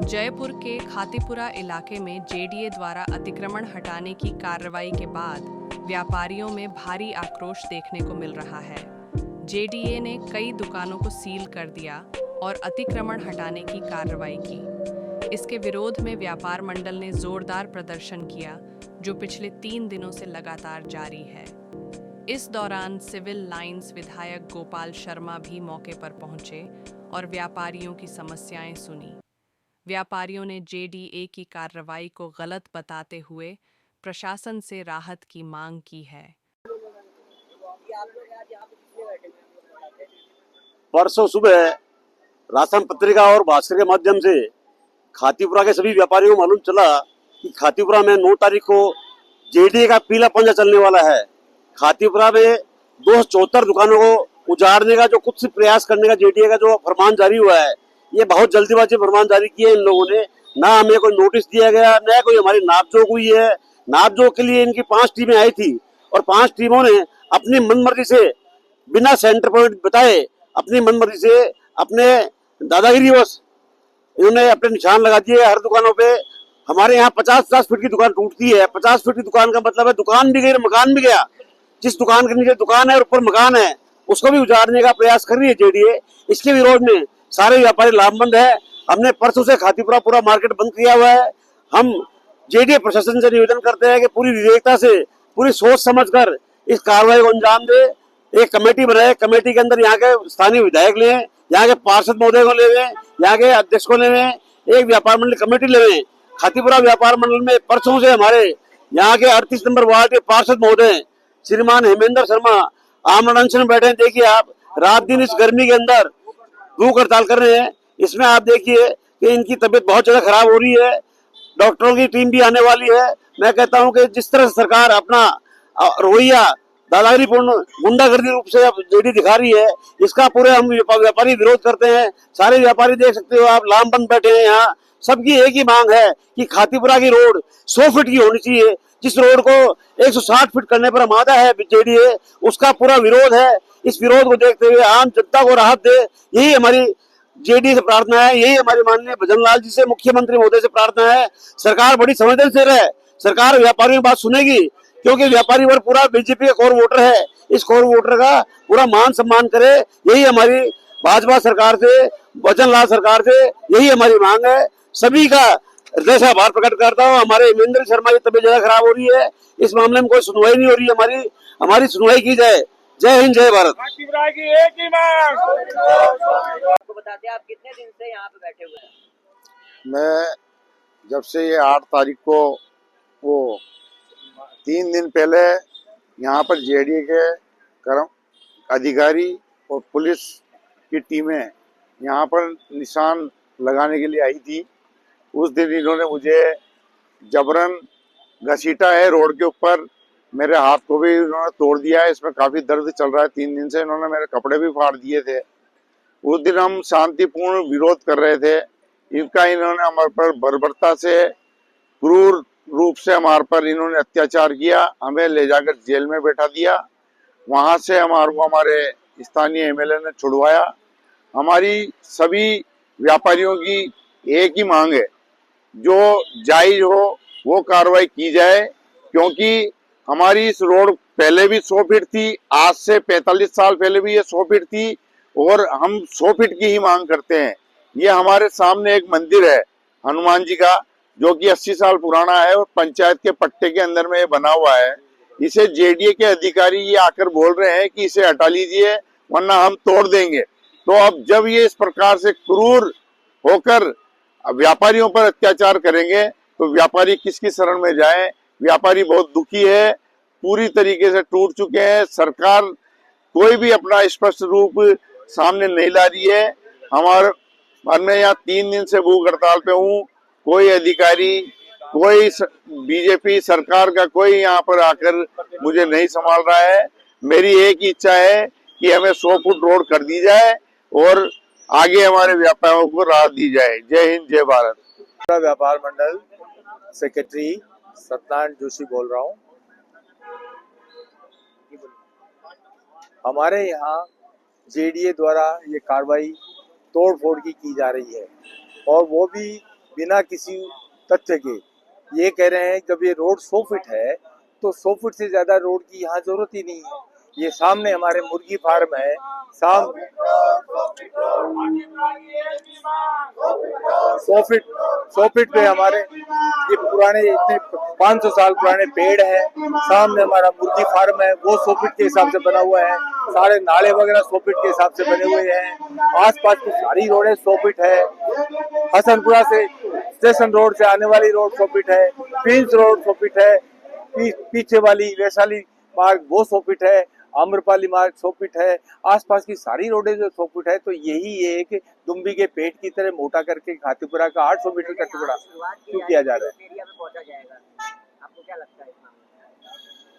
जयपुर के खातीपुरा इलाके में जेडीए द्वारा अतिक्रमण हटाने की कार्रवाई के बाद व्यापारियों में भारी आक्रोश देखने को मिल रहा है। जेडीए ने कई दुकानों को सील कर दिया और अतिक्रमण हटाने की कार्रवाई की। इसके विरोध में व्यापार मंडल ने जोरदार प्रदर्शन किया, जो पिछले 3 दिनों से लगातार जारी है। इस दौरान सिविल लाइंस विधायक गोपाल शर्मा भी मौके पर पहुंचे और व्यापारियों की समस्याएं सुनी। व्यापारियों ने जेडीए की कार्रवाई को गलत बताते हुए प्रशासन से राहत की मांग की है। परसों सुबह राशन पत्रिका और भास्कर के माध्यम से खातीपुरा के सभी व्यापारियों को मालूम चला कि खातीपुरा में 9 तारीख को जेडीए का पीला पंजा चलने वाला है। खातीपुरा में 274 दुकानों को उजाड़ने का जो कुछ प्रयास करने का जेडीए का जो फरमान जारी हुआ है, ये बहुत जल्दीबाजी फरमान जारी किया इन लोगों ने। ना हमें कोई नोटिस दिया गया, न कोई हमारी नापजोक हुई है। नापजोक के लिए इनकी 5 टीमें आई थी और 5 टीमों ने अपनी मनमर्जी से बिना सेंटर पॉइंट बताए अपनी मनमर्जी से अपने दादागिरी बस इन्होंने अपने निशान लगा दिए हर दुकानों पे। हमारे यहाँ 50-50 फीट की दुकान टूटती है। 50 फीट की दुकान का मतलब है दुकान भी गई, मकान भी गया। जिस दुकान के नीचे दुकान है और ऊपर मकान है, उसको भी उजाड़ने का प्रयास कर रही है जेडीए। इसके विरोध में सारे व्यापारी लामबंद है। हमने परसों से खातीपुरा पूरा मार्केट बंद किया हुआ है। हम जेडीए प्रशासन से निवेदन करते हैं कि पूरी विवेकता से, पूरी सोच समझकर इस कार्रवाई को अंजाम दे। एक कमेटी बनाए, कमेटी के अंदर यहाँ के स्थानीय विधायक लें, यहाँ के पार्षद महोदय को लेवे, यहाँ के अध्यक्ष को लेवे, एक व्यापार मंडल कमेटी लेवे। खातीपुरा व्यापार मंडल में परसों से हमारे यहाँ के 38 नंबर वार्ड के पार्षद महोदय श्रीमान हेमेंद्र शर्मा आमरण अनशन बैठे। देखिए आप, रात दिन इस गर्मी के अंदर भूख हड़ताल कर रहे हैं। इसमें आप देखिए कि इनकी तबीयत बहुत ज्यादा खराब हो रही है। डॉक्टरों की टीम भी आने वाली है। मैं कहता हूं कि जिस तरह से सरकार अपना रवैया दादागिरीपूर्ण गुंडागर्दी रूप से अब जेडी दिखा रही है, इसका पूरे हम व्यापारी विरोध करते हैं। सारे व्यापारी देख सकते हो आप, लामबंद बैठे हैं यहाँ। सबकी एक ही मांग है कि खातीपुरा की रोड 100 फीट की होनी चाहिए। जिस रोड को 160 फीट करने पर आमादा है जेडीए, उसका पूरा विरोध है। इस विरोध को देखते हुए आम जनता को राहत दे, यही हमारी जेडीए से प्रार्थना है। यही हमारी माननीय भजन लाल जी से, मुख्यमंत्री महोदय से प्रार्थना है। सरकार बड़ी संवेदनशील है, सरकार व्यापारियों की बात सुनेगी, क्योंकि व्यापारी वर्ग पूरा बीजेपी का कोर वोटर है। इस कोर वोटर का पूरा मान सम्मान करे, यही हमारी भाजपा सरकार से, भजन लाल सरकार से यही हमारी मांग है। सभी का हृदय से आभार प्रकट करता हूँ। हमारे हेमेंद्र शर्मा की तबीयत ज्यादा खराब हो रही है, इस मामले में कोई सुनवाई नहीं हो रही है। हमारी सुनवाई की जाए। जय हिंद, जय भारत। की एक ही मांग। आपको बताते हैं, आप कितने दिन से यहाँ पे बैठे हुए हैं? मैं जब से ये 8 तारीख को, वो 3 दिन पहले यहाँ पर जेडीए के कर्म अधिकारी और पुलिस की टीमें यहाँ पर निशान लगाने के लिए आई थी। उस दिन इन्होंने मुझे जबरन घसीटा है रोड के ऊपर। मेरे हाथ को भी इन्होंने तोड़ दिया है, इसमें काफी दर्द चल रहा है। 3 दिन से इन्होंने मेरे कपड़े भी फाड़ दिए थे। उस दिन हम शांतिपूर्ण विरोध कर रहे थे, इनका इन्होंने हमारे पर बर्बरता से, क्रूर रूप से हमारे पर इन्होंने अत्याचार किया। हमें ले जाकर जेल में बैठा दिया। वहां से हमारे स्थानीय एमएलए ने छुड़वाया। हमारी सभी व्यापारियों की एक ही मांग है, जो जायज हो वो कार्रवाई की जाए, क्योंकि हमारी इस रोड पहले भी 100 फीट थी, आज से 45 साल पहले भी ये 100 फीट थी, और हम 100 फीट की ही मांग करते हैं। ये हमारे सामने एक मंदिर है हनुमान जी का, जो कि 80 साल पुराना है और पंचायत के पट्टे के अंदर में ये बना हुआ है। इसे जेडीए के अधिकारी ये आकर बोल रहे हैं कि इसे हटा लीजिए वरना हम तोड़ देंगे। तो अब जब ये इस प्रकार से क्रूर होकर व्यापारियों पर अत्याचार करेंगे तो व्यापारी किसकी शरण में जाए। व्यापारी बहुत दुखी है, पूरी तरीके से टूट चुके हैं। सरकार कोई भी अपना स्पष्ट रूप सामने नहीं ला रही है। मैं यहाँ 3 दिन से भूख हड़ताल पे हूँ। कोई अधिकारी, कोई बीजेपी सरकार का कोई यहाँ पर आकर मुझे नहीं संभाल रहा है। मेरी एक ही इच्छा है कि हमें 100 फुट रोड कर दी जाए और आगे हमारे व्यापारियों को राहत दी जाए। जय हिंद, जय भारत। व्यापार मंडल सेक्रेटरी सत्यनारायण जोशी बोल रहा हूँ। हमारे यहाँ जेडीए द्वारा ये कार्रवाई तोड़ फोड़ की जा रही है, और वो भी बिना किसी तथ्य के ये कह रहे हैं जब ये रोड 100 फीट है तो 100 फीट से ज्यादा रोड की यहाँ जरूरत ही नहीं है। ये सामने हमारे मुर्गी फार्म है, 100 फीट पे हमारे ये पुराने इतने 500 साल पुराने पेड़ है, सामने हमारा मुर्गी फार्म है वो 100 फीट के हिसाब से बना हुआ है, सारे नाले वगैरह 100 फीट के हिसाब से बने हुए हैं, आसपास की सारी रोडें 100 फीट है, हसनपुरा से स्टेशन रोड से आने वाली रोड 100 फीट है, प्रिंस रोड 100 फीट है, पीछे वाली वैशाली मार्ग वो 100 फीट है, आम्रपाली मार्ग 100 फीट है, आसपास की सारी रोडें जो 100 फीट है। तो यही एक दुम्बी के पेट की तरह मोटा करके खातीपुरा का 800 मीटर का टुकड़ा क्यों किया जा रहा है? एरिया में पहुंचा जाएगा, आपको क्या लगता है इस मामले में?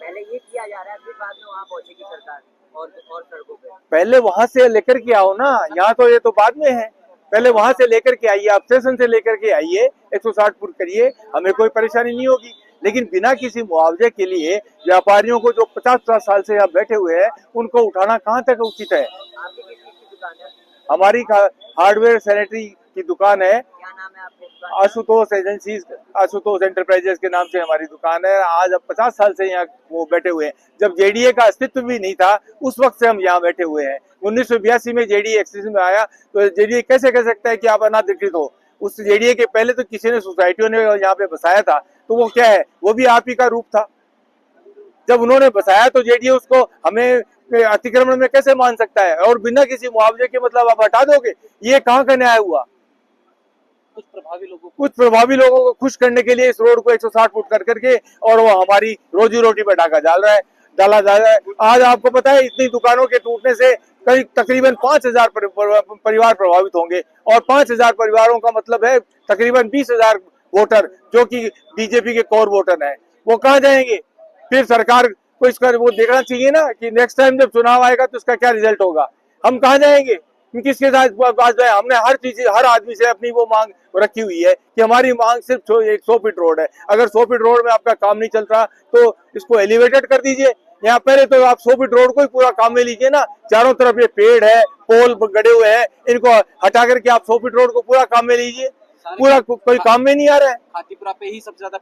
पहले ये किया जा रहा है, फिर बाद में वहाँ पहुंचेगी सरकार और सड़कों पे। पहले वहां से लेकर के आओ ना, यहाँ तो ये तो बाद में है, पहले वहां से लेकर के आइए, आप स्टेशन से लेकर के आइए, 160 फुट करिए, हमें कोई परेशानी नहीं होगी। लेकिन बिना किसी मुआवजे के लिए व्यापारियों को जो 50-50 साल से यहाँ बैठे हुए हैं उनको उठाना कहाँ तक उचित है? आपकी किस चीज की दुकान है? हमारी हार्डवेयर सैनिटरी की दुकान है, क्या नाम है आपकी दुकान? आशुतोष एजेंसीज, आशुतोष एंटरप्राइजेस के नाम से हमारी दुकान है। आज अब 50 साल से यहाँ वो बैठे हुए हैं। जब जेडीए का अस्तित्व भी नहीं था उस वक्त से हम यहाँ बैठे हुए हैं। 1982 में जेडीए एक्सिस में आया तो जेडीए कैसे कह सकता है कि आप अनाधिकृत हो? उस जेडीए के पहले तो किसी ने सोसाइटियों ने यहाँ पे बसाया था, तो वो क्या है, वो भी आप ही का रूप था। जब उन्होंने बसाया तो जेडीए उसको हमें अतिक्रमण में कैसे मान सकता है? और बिना किसी मुआवजे के मतलब आप हटा दोगे, ये कहाँ का न्याय हुआ? कुछ प्रभावी लोगों को खुश करने के लिए इस रोड को 160 फुट कर करके और वो हमारी रोजी रोटी पर डाका डाला जा रहा है। आज आपको पता है इतनी दुकानों के टूटने से कई तकरीबन 5000 परिवार प्रभावित होंगे, और 5000 परिवारों का मतलब है तकरीबन 20,000 वोटर जो कि बीजेपी के कोर वोटर हैं, वो कहाँ जाएंगे? फिर सरकार को इसका वो देखना चाहिए ना कि नेक्स्ट टाइम जब चुनाव आएगा तो इसका क्या रिजल्ट होगा। हम कहाँ जाएंगे, किसके साथ बात जाए? हमने हर चीज हर आदमी से अपनी वो मांग रखी हुई है कि हमारी मांग सिर्फ 100 फीट रोड है। अगर 100 फीट रोड में आपका काम नहीं चल रहा तो इसको एलिवेटेड कर दीजिए। यहाँ पहले तो आप 100 फीट रोड को ही पूरा काम में लीजिए ना, चारों तरफ ये पेड़ है, पोल गड़े हुए हैं, इनको हटा करके आप 100 फीट रोड को पूरा काम में लीजिए। पूरा कोई काम में नहीं आ रहा है। खातीपुरा पे ही सबसे ज्यादा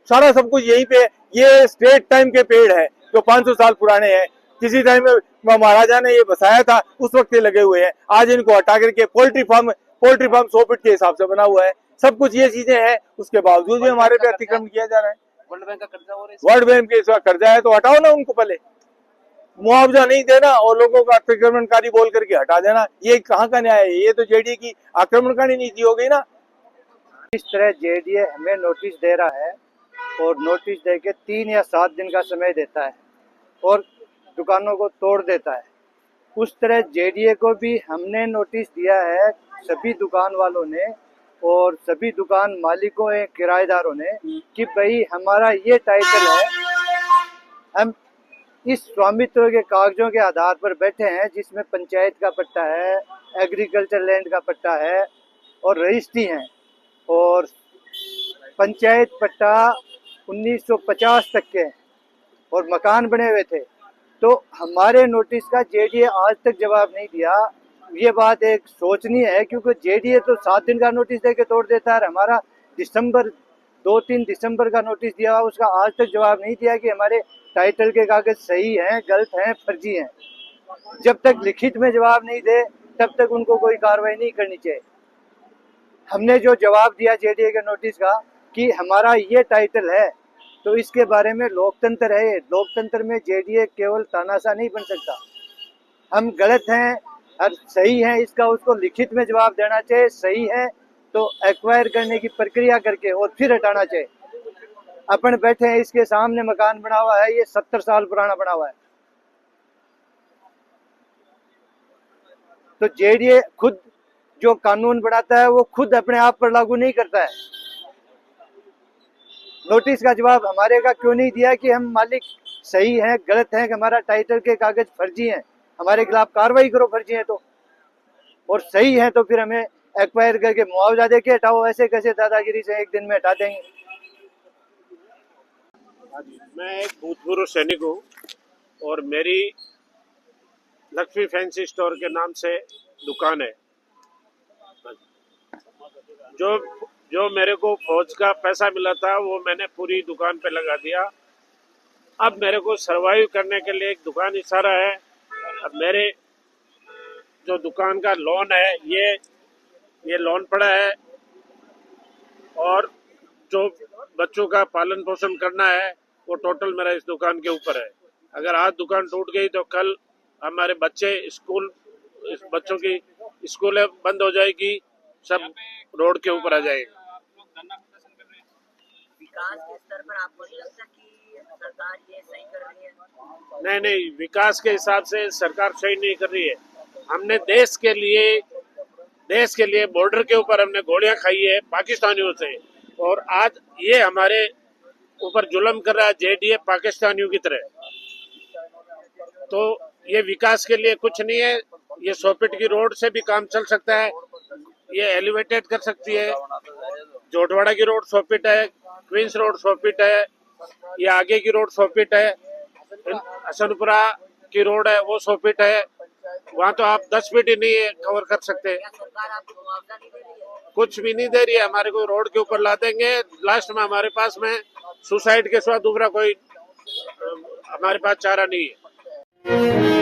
सारा सब कुछ यहीं पे, ये स्टेट टाइम के पेड़ है जो 500 साल पुराने हैं। किसी टाइम में महाराजा ने ये बसाया था, उस वक्त ये लगे हुए हैं। आज इनको हटा करके पोल्ट्री फार्म 100 फीट के हिसाब से बना हुआ है। सब कुछ ये चीजें हैं, उसके बावजूद भी हमारे पे अतिक्रमण किया जा रहा है। वर्ल्ड बैंक का कर्जा हो रहा है, वर्ल्ड बैंक के कर्जा है तो हटाओ ना उनको, पहले मुआवजा नहीं देना और लोगों को अतिक्रमणकारी बोल करके हटा देना, ये कहाँ का न्याय है? ये तो जेडीए की आक्रमणकारी नीति हो गई ना। इस तरह जेडीए हमें नोटिस दे रहा है और नोटिस दे के 3 या 7 दिन का समय देता है और दुकानों को तोड़ देता है। उस तरह जेडीए को भी हमने नोटिस दिया है, सभी दुकान वालों ने और सभी दुकान मालिकों या किराएदारों ने, कि भाई हमारा ये टाइटल है, हम इस स्वामित्व के कागजों के आधार पर बैठे हैं जिसमें पंचायत का पट्टा है, एग्रीकल्चर लैंड का पट्टा है और रजिस्ट्री है, और पंचायत पट्टा 1950 तक के हैं और मकान बने हुए थे। तो हमारे नोटिस का जेडीए आज तक जवाब नहीं दिया। ये बात एक सोचनीय है क्योंकि जेडीए तो 7 दिन का नोटिस दे के तोड़ देता है। हमारा 2-3 दिसंबर का नोटिस दिया, उसका आज तक जवाब नहीं दिया कि हमारे टाइटल के कागज सही हैं, गलत हैं, फर्जी हैं। जब तक लिखित में जवाब नहीं दे तब तक उनको कोई कार्रवाई नहीं करनी चाहिए। हमने जो जवाब दिया जेडीए के नोटिस का कि हमारा ये टाइटल है, तो इसके बारे में लोकतंत्र है। लोकतंत्र में जेडीए केवल तानाशाह नहीं बन सकता। हम गलत हैं और सही हैं, इसका उसको लिखित में जवाब देना चाहिए। सही है तो एक्वायर करने की प्रक्रिया करके और फिर हटाना चाहिए। अपन बैठे हैं, इसके सामने मकान बना हुआ है, ये 70 साल पुराना बना हुआ है। तो जेडीए खुद जो कानून बनाता है वो खुद अपने आप पर लागू नहीं करता है। नोटिस का जवाब हमारे का क्यों नहीं दिया कि हम मालिक सही हैं, गलत हैं, कि हमारा टाइटल के कागज फर्जी हैं, हमारे खिलाफ कार्रवाई करो फर्जी है तो, और सही है तो फिर हमें एक्वायर करके मुआवजा दे के हटाओ। ऐसे कैसे दादागिरी से एक दिन में हटा देंगे? मैं एक भूतपूर्व सैनिक हूँ और मेरी लक्ष्मी फैंसी स्टोर के नाम से दुकान है। जो जो मेरे को फौज का पैसा मिला था वो मैंने पूरी दुकान पे लगा दिया। अब मेरे को सरवाइव करने के लिए एक दुकान ही सारा है। अब मेरे जो दुकान का लोन है ये लोन पड़ा है, और जो बच्चों का पालन पोषण करना है वो टोटल मेरा इस दुकान के ऊपर है। अगर आज दुकान टूट गई तो कल हमारे बच्चों की स्कूलें बंद हो जाएगी, सब रोड के ऊपर आ जाएगा। विकास के स्तर पर आपको नहीं लगता कि सरकार ये सही कर रही है? नहीं, विकास के हिसाब से सरकार सही नहीं कर रही है। हमने देश के लिए बॉर्डर के ऊपर हमने गोलियां खाई है पाकिस्तानियों से, और आज ये हमारे ऊपर जुल्म कर रहा है जेडीए पाकिस्तानियों की तरह। तो ये विकास के लिए कुछ नहीं है। ये 100 फीट की रोड से भी काम चल सकता है, ये एलिवेटेड कर सकती है। जोटवाड़ा की रोड 100 फीट है, क्वींस रोड 100 फीट है, ये आगे की रोड 100 फीट है, हसनपुरा की रोड है वो 100 फीट है। वहाँ तो आप 10 फीट ही नहीं कवर कर सकते। क्या सरकार आपको मुआवजा नहीं दे रही है? कुछ भी नहीं दे रही है। हमारे को रोड के ऊपर ला देंगे, लास्ट में हमारे पास में सुसाइड के सिवा दूसरा कोई हमारे पास चारा नहीं है।